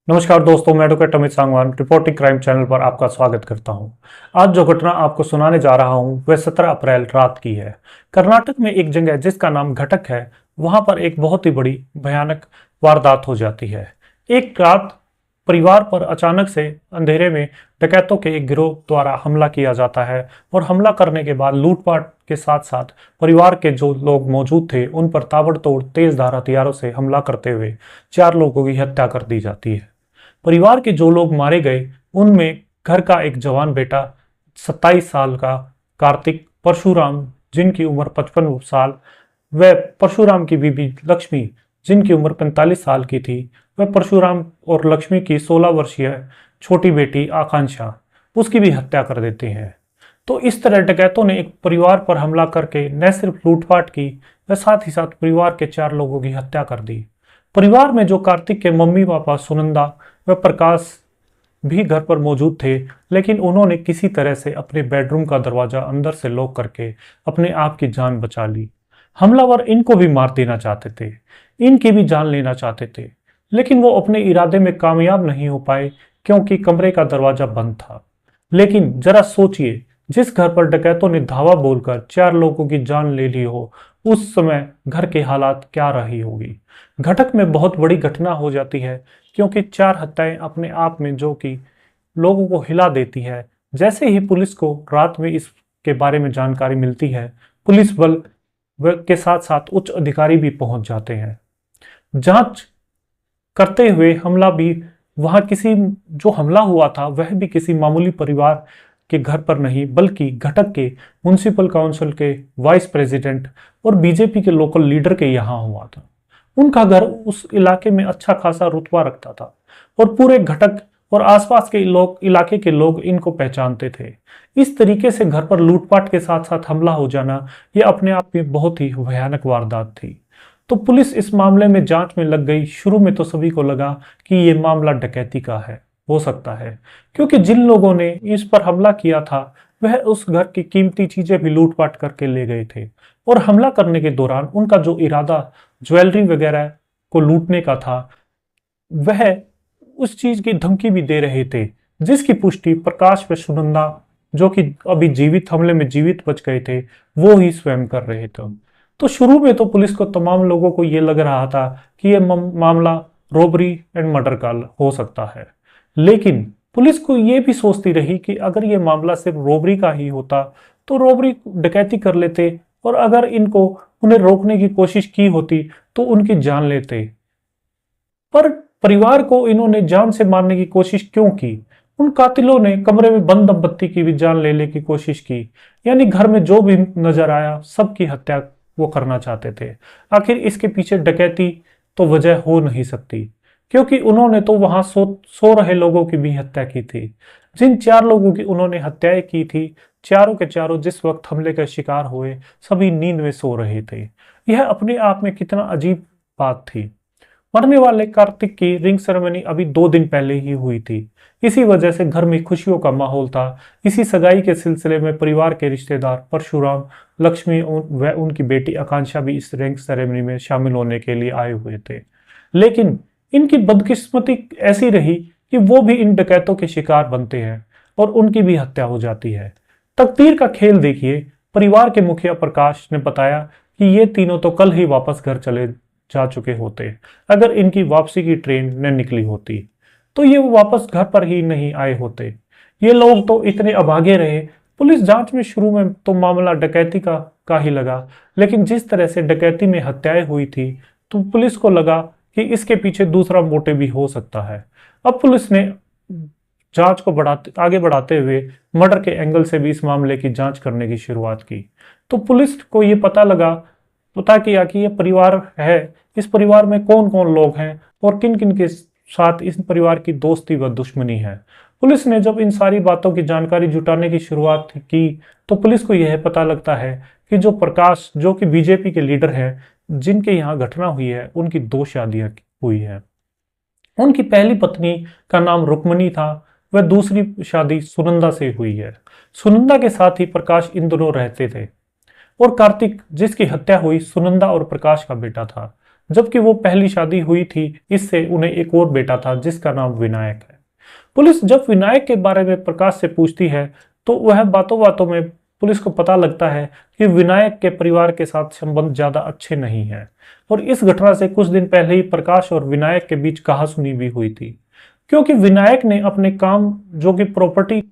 नमस्कार दोस्तों, मैं advocate Amit Sangwan reporting crime channel पर आपका स्वागत करता हूं। आज जो घटना आपको सुनाने जा रहा हूं वह 17 अप्रैल रात की है। कर्नाटक में एक जगह जिसका नाम घटक है, वहां पर एक बहुत ही बड़ी भयानक वारदात हो जाती है। एक रात परिवार पर अचानक से अंधेरे में डकैतों के एक गिरोह द्वारा हमला किया जाता है और हमला करने के बाद लूटपाट के साथ साथ परिवार के जो लोग मौजूद थे उन पर ताबड़तोड़ तेज धार हथियारों से हमला करते हुए 4 लोगों की हत्या कर दी जाती है। परिवार के जो लोग मारे गए उनमें घर का एक जवान बेटा 27 साल का कार्तिक परशुराम, जिनकी उम्र 55 साल, वह परशुराम की बीबी लक्ष्मी, जिनकी उम्र 45 साल की थी, वह परशुराम और लक्ष्मी की 16 वर्षीय छोटी बेटी आकांक्षा, उसकी भी हत्या कर देते हैं। तो इस तरह डकैतों ने एक परिवार पर हमला करके न सिर्फ लूटपाट की, वह साथ ही साथ परिवार के 4 लोगों की हत्या कर दी। परिवार में जो कार्तिक के मम्मी पापा सुनंदा व प्रकाश भी घर पर मौजूद थे, लेकिन उन्होंने किसी तरह से अपने बेडरूम का दरवाजा अंदर से लॉक करके अपने आप की जान बचा ली। हमलावर इनको भी मार देना चाहते थे, इनकी भी जान लेना चाहते थे, लेकिन वो अपने इरादे में कामयाब नहीं हो पाए क्योंकि कमरे का दरवाजा बंद था। लेकिन जरा सोचिए, जिस घर पर डकैतों ने धावा बोलकर 4 लोगों की जान ले ली हो, उस समय घर के हालात क्या रही होगी। घटक में बहुत बड़ी घटना हो जाती है क्योंकि 4 हत्याएं अपने आप में जो कि लोगों को हिला देती है। जैसे ही पुलिस को रात में इसके बारे में जानकारी मिलती है, पुलिस बल के साथ साथ उच्च अधिकारी भी पहुंच जाते हैं। जांच करते हुए हमला भी वहां किसी जो हमला हुआ था वह भी किसी मामूली परिवार के घर पर नहीं, बल्कि घटक के म्युनिसिपल काउंसिल के वाइस प्रेसिडेंट और बीजेपी के लोकल लीडर के यहाँ हुआ था। उनका घर उस इलाके में अच्छा खासा रुतबा रखता था और पूरे घटक और आसपास के लोग, इलाके के लोग इनको पहचानते थे। इस तरीके से घर पर लूटपाट के साथ साथ हमला हो जाना यह अपने आप में बहुत ही भयानक वारदात थी। तो पुलिस इस मामले में जांच में लग गई। शुरू में तो सभी को लगा कि ये मामला डकैती का है, हो सकता है, क्योंकि जिन लोगों ने इस पर हमला किया था वह उस घर की कीमती चीजें भी लूटपाट करके ले गए थे और हमला करने के दौरान उनका जो इरादा ज्वेलरी वगैरह को लूटने का था, वह उस चीज की धमकी भी दे रहे थे, जिसकी पुष्टि प्रकाश व सुनंदा, जो कि अभी जीवित हमले में जीवित बच गए थे, वो ही स्वयं कर रहे थे। तो शुरू में तो पुलिस को तमाम लोगों को यह लग रहा था कि यह मामला रॉबरी एंड मर्डर का हो सकता है, लेकिन पुलिस को यह भी सोचती रही कि अगर यह मामला सिर्फ रॉबरी का ही होता तो रॉबरी डकैती कर लेते और अगर इनको उन्हें रोकने की कोशिश की होती तो उनकी जान लेते। पर परिवार को इन्होंने जान से मारने की कोशिश क्यों की? उन कातिलों ने कमरे में बंद दंपत्ति की भी जान लेने की कोशिश की, यानी घर में जो भी नजर आया सबकी हत्या वो करना चाहते थे। आखिर इसके पीछे डकैती तो वजह हो नहीं सकती, क्योंकि उन्होंने तो वहां सो रहे लोगों की भी हत्या की थी। जिन 4 लोगों की उन्होंने हत्याएं की थी, चारों के चारों जिस वक्त हमले का शिकार हुए सभी नींद में सो रहे थे। यह अपने आप में कितना अजीब बात थी। मरने वाले कार्तिक की रिंग सेरेमनी अभी 2 दिन पहले ही हुई थी। इसी वजह से घर में खुशियों का माहौल था। इसी सगाई के सिलसिले में परिवार के रिश्तेदार परशुराम, लक्ष्मी व उनकी बेटी आकांक्षा भी इस रिंग सेरेमनी में शामिल होने के लिए आए हुए थे। लेकिन इनकी बदकिस्मती ऐसी रही कि वो भी इन डकैतों के शिकार बनते हैं और उनकी भी हत्या हो जाती है। तकदीर का खेल देखिए। परिवार के मुखिया प्रकाश ने बताया कि ये तीनों तो कल ही वापस घर चले जा चुके होते अगर इनकी वापसी की ट्रेन न निकली होती, तो ये वापस घर पर ही नहीं आए होते। ये लोग तो इतने अभागे रहे। पुलिस जांच में शुरू में तो मामला डकैती का ही लगा, लेकिन जिस तरह से डकैती में हत्याएं हुई थी तो पुलिस को लगा कि इसके पीछे दूसरा मोटिव भी हो सकता है। अब पुलिस ने जांच को आगे बढ़ाते हुए मर्डर के एंगल से भी इस मामले की जांच करने की शुरुआत की। तो पुलिस को ये पता किया कि ये परिवार है, इस परिवार में कौन कौन लोग हैं और किन किन के साथ इस परिवार की दोस्ती व दुश्मनी है। पुलिस ने जब इन सारी बातों की जानकारी जुटाने की शुरुआत की तो पुलिस को यह पता लगता है कि जो प्रकाश, जो कि बीजेपी के लीडर हैं, जिनके यहाँ घटना हुई है, उनकी 2 शादियां हुई है। उनकी पहली पत्नी का नाम रुक्मणी था, वह दूसरी शादी सुनंदा से हुई है। सुनंदा के साथ ही प्रकाश इन दोनों रहते थे और कार्तिक, जिसकी हत्या हुई, सुनंदा और प्रकाश का बेटा था। जबकि वो पहली शादी हुई थी, इससे उन्हें एक और बेटा था जिसका नाम विनायक है। पुलिस जब विनायक के बारे में प्रकाश से पूछती है तो वह बातों बातों में पुलिस को पता लगता है कि विनायक के परिवार के साथ संबंध ज्यादा अच्छे नहीं हैं और इस घटना से कुछ दिन पहले ही प्रकाश और विनायक के बीच कहासुनी भी हुई थी, क्योंकि विनायक ने अपने काम जो कि प्रॉपर्टी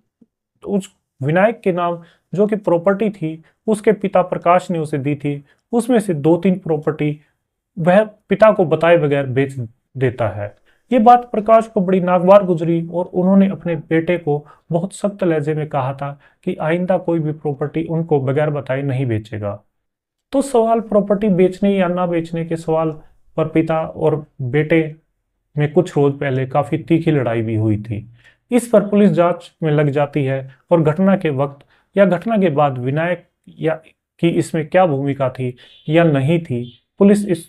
उस विनायक के नाम जो कि प्रॉपर्टी थी उसके पिता प्रकाश ने उसे दी थी, उसमें से 2-3 प्रॉपर्टी वह पिता को बताए बगैर बेच देता है। ये बात प्रकाश को बड़ी नागवार गुजरी और उन्होंने अपने बेटे को बहुत सख्त लहजे में कहा था कि आइंदा कोई भी प्रॉपर्टी उनको बगैर बताए नहीं बेचेगा। तो सवाल प्रॉपर्टी बेचने या ना बेचने के सवाल पर पिता और बेटे में कुछ रोज पहले काफी तीखी लड़ाई भी हुई थी। इस पर पुलिस जांच में लग जाती है और घटना के वक्त या घटना के बाद विनायक या की इसमें क्या भूमिका थी या नहीं थी, पुलिस इस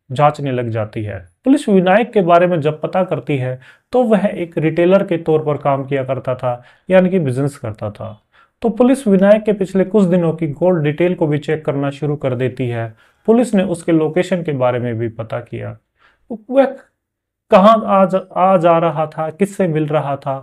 जांचने लग जाती है। पुलिस विनायक के बारे में जब पता करती है तो वह एक रिटेलर के तौर पर काम किया करता था, यानी कि बिजनेस करता था। तो पुलिस विनायक के पिछले कुछ दिनों की गोल्ड डिटेल को भी चेक करना शुरू कर देती है। पुलिस ने उसके लोकेशन के बारे में भी पता किया, वह कहाँ आ जा रहा था, किससे मिल रहा था।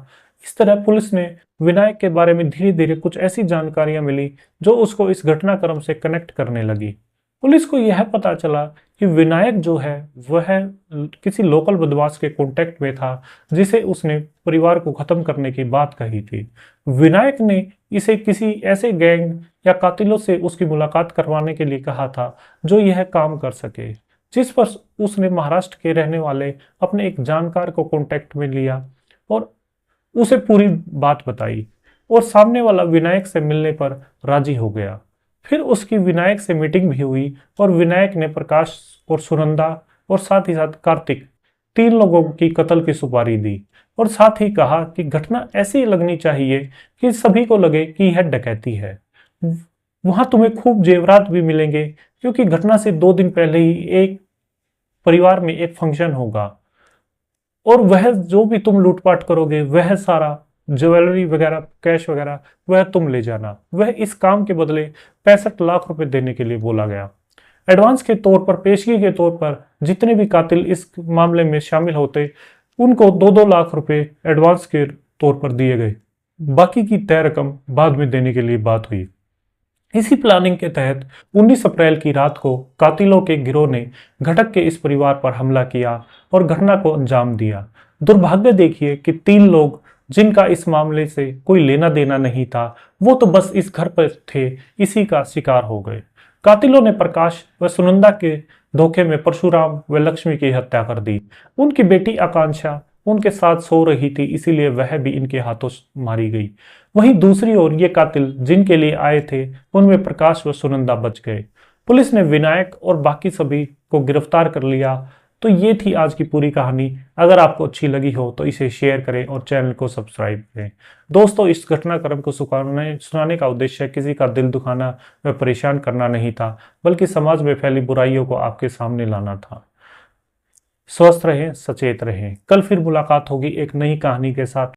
इस तरह पुलिस ने विनायक के बारे में धीरे धीरे कुछ ऐसी जानकारियां मिली जो उसको इस घटनाक्रम से कनेक्ट करने लगी। पुलिस को यह पता चला कि विनायक जो है वह किसी लोकल बदमाश के कांटेक्ट में था जिसे उसने परिवार को खत्म करने की बात कही थी। विनायक ने इसे किसी ऐसे गैंग या कातिलों से उसकी मुलाकात करवाने के लिए कहा था जो यह काम कर सके, जिस पर उसने महाराष्ट्र के रहने वाले अपने एक जानकार को कांटेक्ट में लिया और उसे पूरी बात बताई और सामने वाला विनायक से मिलने पर राजी हो गया। फिर उसकी विनायक से मीटिंग भी हुई और विनायक ने प्रकाश और सुनंदा और साथ ही साथ कार्तिक 3 लोगों की कत्ल की सुपारी दी और साथ ही कहा कि घटना ऐसी लगनी चाहिए कि सभी को लगे कि यह डकैती है। वहां तुम्हें खूब जेवरात भी मिलेंगे क्योंकि घटना से 2 दिन पहले ही एक परिवार में एक फंक्शन होगा और वह जो भी तुम लूटपाट करोगे वह सारा ज्वेलरी वगैरह कैश वगैरह वह तुम ले जाना। वह इस काम के बदले 65 लाख रुपए देने के लिए बोला गया। एडवांस के तौर पर, पेशगी के तौर पर जितने भी कातिल इस मामले में शामिल होते उनको 2-2 लाख रुपए एडवांस के तौर पर दिए गए। बाकी की तय रकम बाद में देने के लिए बात हुई। इसी प्लानिंग के तहत 19 अप्रैल की रात को कातिलों के गिरोह ने घटक के इस परिवार पर हमला किया और घटना को अंजाम दिया। दुर्भाग्य देखिए कि 3 लोग जिनका इस मामले से कोई लेना देना नहीं था वो तो बस इस घर पर थे, इसी का शिकार हो गए। कातिलों ने प्रकाश व सुनंदा के धोखे में परशुराम व लक्ष्मी की हत्या कर दी। उनकी बेटी आकांक्षा उनके साथ सो रही थी, इसीलिए वह भी इनके हाथों मारी गई। वहीं दूसरी ओर ये कातिल जिनके लिए आए थे उनमें प्रकाश व सुनंदा बच गए। पुलिस ने विनायक और बाकी सभी को गिरफ्तार कर लिया। तो ये थी आज की पूरी कहानी। अगर आपको अच्छी लगी हो तो इसे शेयर करें और चैनल को सब्सक्राइब करें। दोस्तों, इस घटनाक्रम को सुनाने का उद्देश्य किसी का दिल दुखाना व परेशान करना नहीं था, बल्कि समाज में फैली बुराइयों को आपके सामने लाना था। स्वस्थ रहें, सचेत रहें। कल फिर मुलाकात होगी एक नई कहानी के साथ।